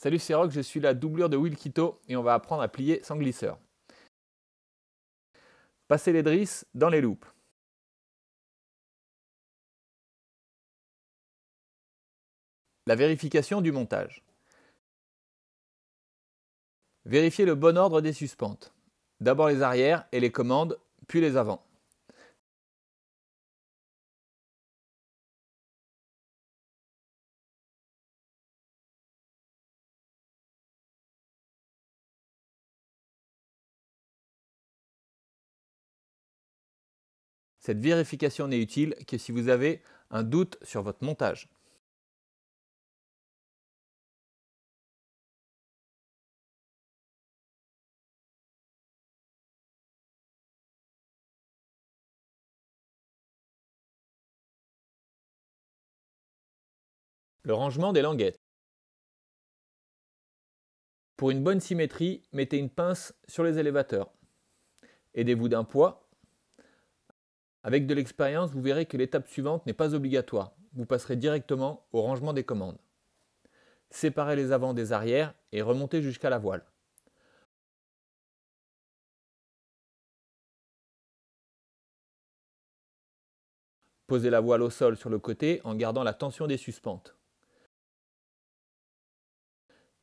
Salut, c'est Rock, je suis la doublure de Will Quito et on va apprendre à plier sans glisseur. Passez les drisses dans les loupes. La vérification du montage. Vérifiez le bon ordre des suspentes. D'abord les arrières et les commandes, puis les avants. Cette vérification n'est utile que si vous avez un doute sur votre montage. Le rangement des languettes. Pour une bonne symétrie, mettez une pince sur les élévateurs. Aidez-vous d'un poids. Avec de l'expérience, vous verrez que l'étape suivante n'est pas obligatoire. Vous passerez directement au rangement des commandes. Séparez les avants des arrières et remontez jusqu'à la voile. Posez la voile au sol sur le côté en gardant la tension des suspentes.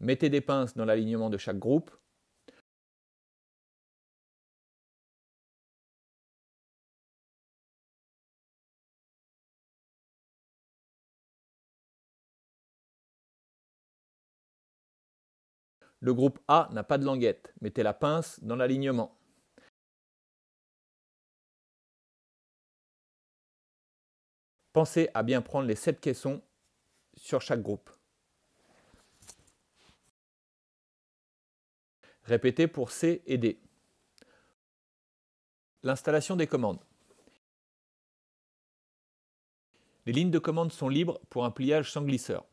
Mettez des pinces dans l'alignement de chaque groupe. Le groupe A n'a pas de languette. Mettez la pince dans l'alignement. Pensez à bien prendre les 7 caissons sur chaque groupe. Répétez pour C et D. L'installation des commandes. Les lignes de commande sont libres pour un pliage sans glisseur.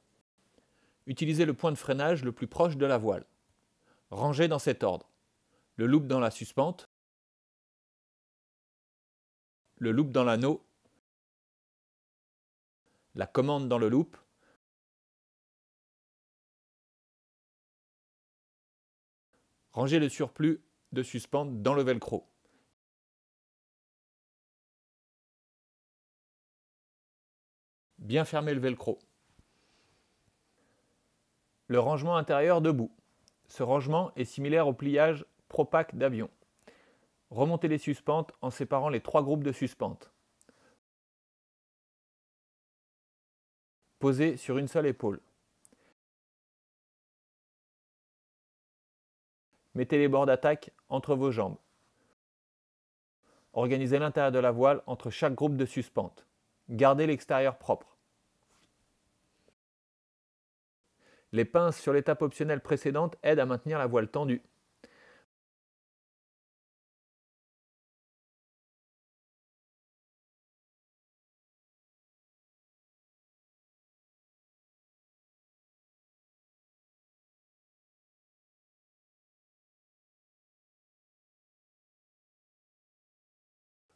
Utilisez le point de freinage le plus proche de la voile. Rangez dans cet ordre. Le loop dans la suspente, le loop dans l'anneau, la commande dans le loop, rangez le surplus de suspente dans le velcro. Bien fermer le velcro. Le rangement intérieur debout. Ce rangement est similaire au pliage Propack d'avion. Remontez les suspentes en séparant les 3 groupes de suspentes. Posez sur une seule épaule. Mettez les bords d'attaque entre vos jambes. Organisez l'intérieur de la voile entre chaque groupe de suspentes. Gardez l'extérieur propre. Les pinces sur l'étape optionnelle précédente aident à maintenir la voile tendue.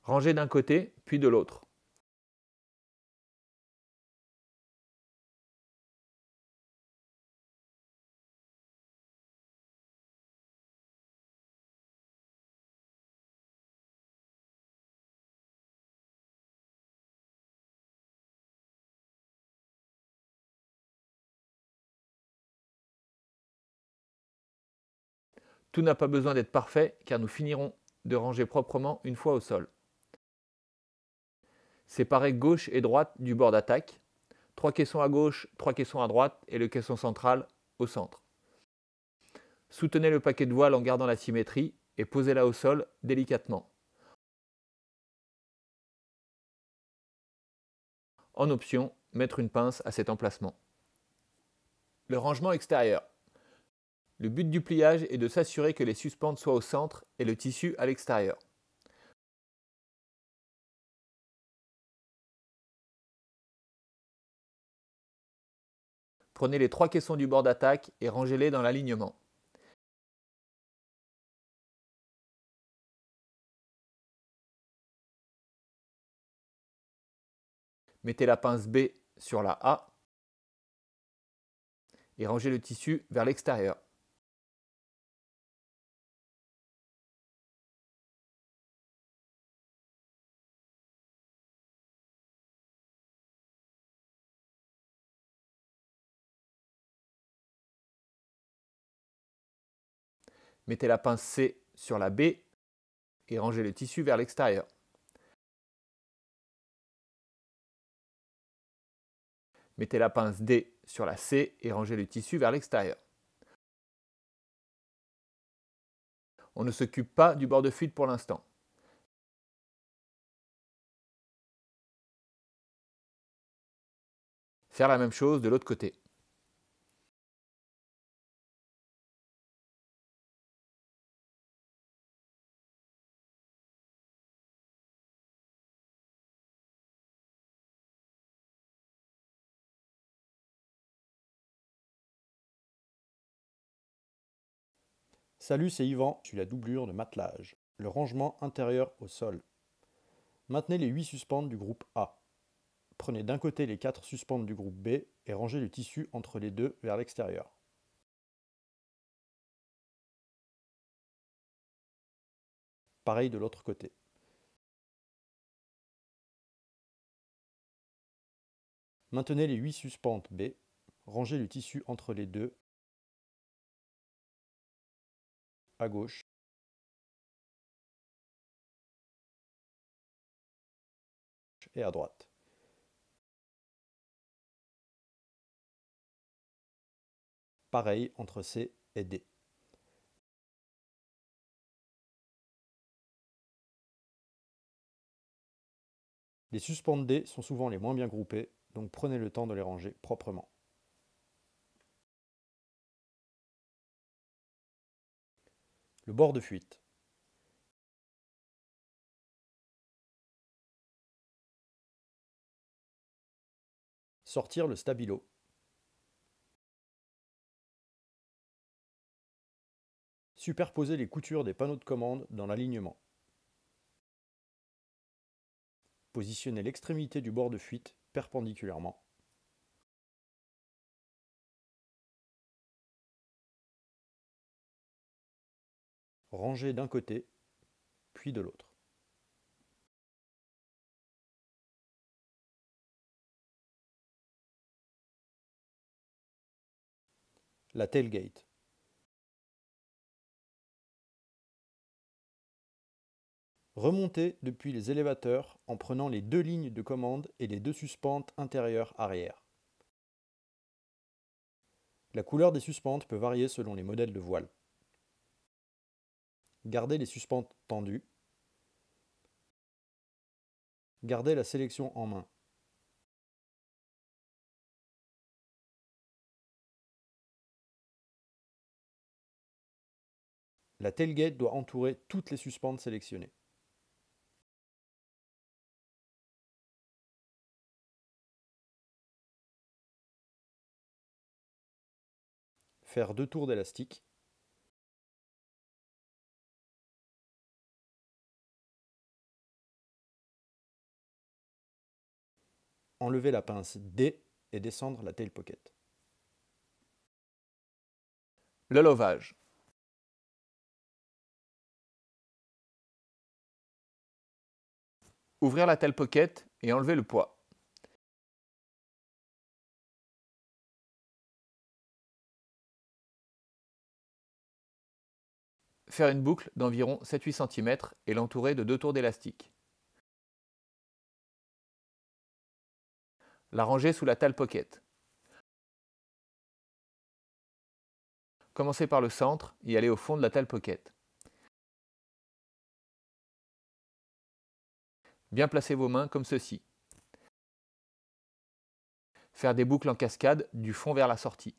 Rangez d'un côté, puis de l'autre. Tout n'a pas besoin d'être parfait car nous finirons de ranger proprement une fois au sol. Séparez gauche et droite du bord d'attaque. 3 caissons à gauche, 3 caissons à droite et le caisson central au centre. Soutenez le paquet de voile en gardant la symétrie et posez-la au sol délicatement. En option, mettre une pince à cet emplacement. Le rangement extérieur. Le but du pliage est de s'assurer que les suspentes soient au centre et le tissu à l'extérieur. Prenez les 3 caissons du bord d'attaque et rangez-les dans l'alignement. Mettez la pince B sur la A et rangez le tissu vers l'extérieur. Mettez la pince C sur la B et rangez le tissu vers l'extérieur. Mettez la pince D sur la C et rangez le tissu vers l'extérieur. On ne s'occupe pas du bord de fuite pour l'instant. Faire la même chose de l'autre côté. Salut, c'est Yvan, je suis la doublure de Matelage, le rangement intérieur au sol. Maintenez les 8 suspentes du groupe A. Prenez d'un côté les 4 suspentes du groupe B et rangez le tissu entre les deux vers l'extérieur. Pareil de l'autre côté. Maintenez les 8 suspentes B, rangez le tissu entre les deux à gauche et à droite. Pareil entre C et D. Les suspentes D sont souvent les moins bien groupées, donc prenez le temps de les ranger proprement. Le bord de fuite. Sortir le stabilo. Superposer les coutures des panneaux de commande dans l'alignement. Positionnez l'extrémité du bord de fuite perpendiculairement. Rangez d'un côté, puis de l'autre. La tailgate. Remontez depuis les élévateurs en prenant les deux lignes de commande et les deux suspentes intérieures-arrière. La couleur des suspentes peut varier selon les modèles de voile. Gardez les suspentes tendues. Gardez la sélection en main. La tailgate doit entourer toutes les suspentes sélectionnées. Faire 2 tours d'élastique. Enlever la pince D et descendre la tail pocket. Le lovage. Ouvrir la tail pocket et enlever le poids. Faire une boucle d'environ 7-8 cm et l'entourer de 2 tours d'élastique. La ranger sous la tail pocket. Commencez par le centre et allez au fond de la tail pocket. Bien placer vos mains comme ceci. Faire des boucles en cascade du fond vers la sortie.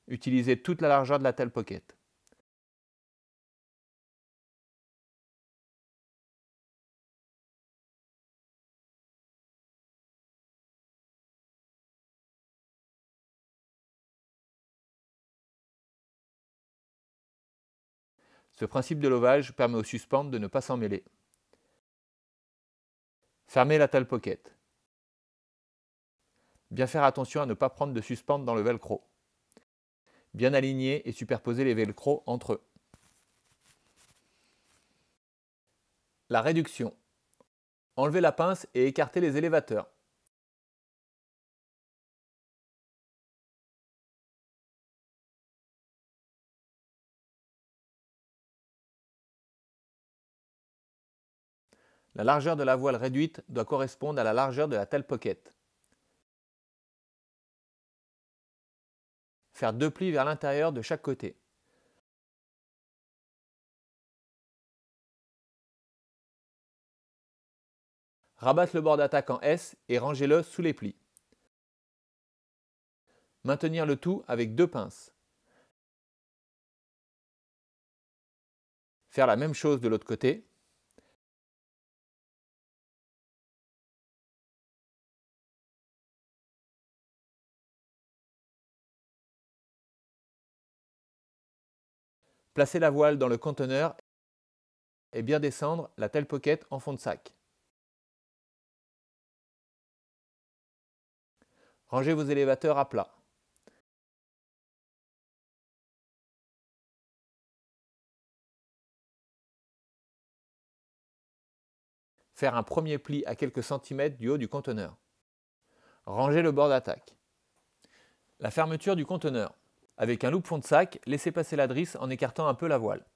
Utilisez toute la largeur de la tail pocket. Ce principe de lovage permet aux suspentes de ne pas s'en mêler. Fermez la tail pocket. Bien faire attention à ne pas prendre de suspente dans le velcro. Bien aligner et superposer les velcros entre eux. La réduction. Enlevez la pince et écartez les élévateurs. La largeur de la voile réduite doit correspondre à la largeur de la tail pocket. Faire 2 plis vers l'intérieur de chaque côté. Rabattre le bord d'attaque en S et rangez-le sous les plis. Maintenir le tout avec 2 pinces. Faire la même chose de l'autre côté. Placez la voile dans le conteneur et bien descendre la tail pocket en fond de sac. Rangez vos élévateurs à plat. Faire un premier pli à quelques centimètres du haut du conteneur. Rangez le bord d'attaque. La fermeture du conteneur. Avec un loupe fond de sac, laissez passer la drisse en écartant un peu la voile.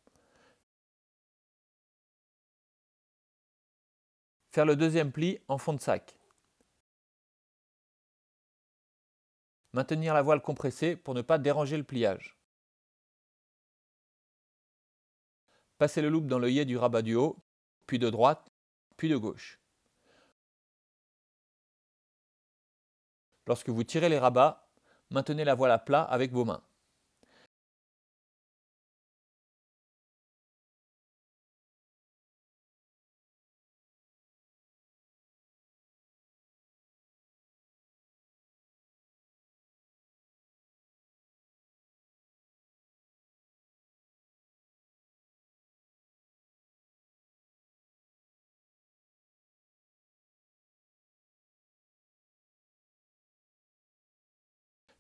Faire le deuxième pli en fond de sac. Maintenir la voile compressée pour ne pas déranger le pliage. Passez le loupe dans l'œillet du rabat du haut, puis de droite, puis de gauche. Lorsque vous tirez les rabats, maintenez la voile à plat avec vos mains.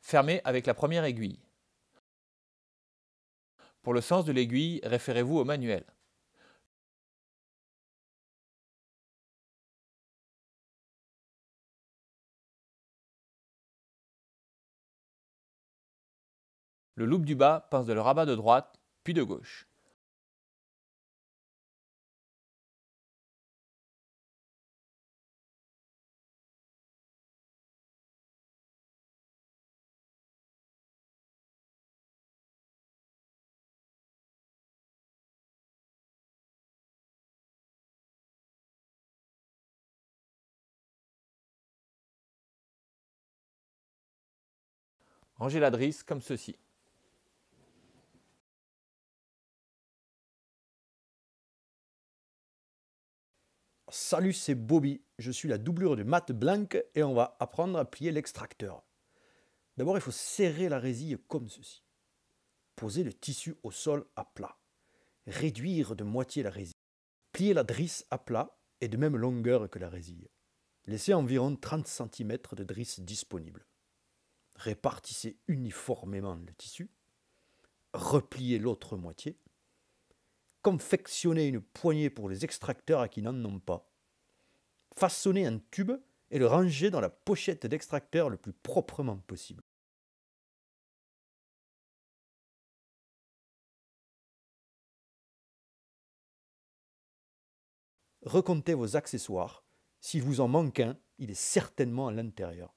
Fermez avec la première aiguille. Pour le sens de l'aiguille, référez-vous au manuel. Le loupe du bas pince le rabat de droite, puis de gauche. Rangez la drisse comme ceci. Salut, c'est Bobby, je suis la doublure de Matt Blanc et on va apprendre à plier l'extracteur. D'abord, il faut serrer la résille comme ceci. Poser le tissu au sol à plat. Réduire de moitié la résille. Plier la drisse à plat et de même longueur que la résille. Laissez environ 30 cm de drisse disponible. Répartissez uniformément le tissu. Repliez l'autre moitié. Confectionnez une poignée pour les extracteurs à qui n'en ont pas. Façonnez un tube et le rangez dans la pochette d'extracteur le plus proprement possible. Recomptez vos accessoires. S'il vous en manque un, il est certainement à l'intérieur.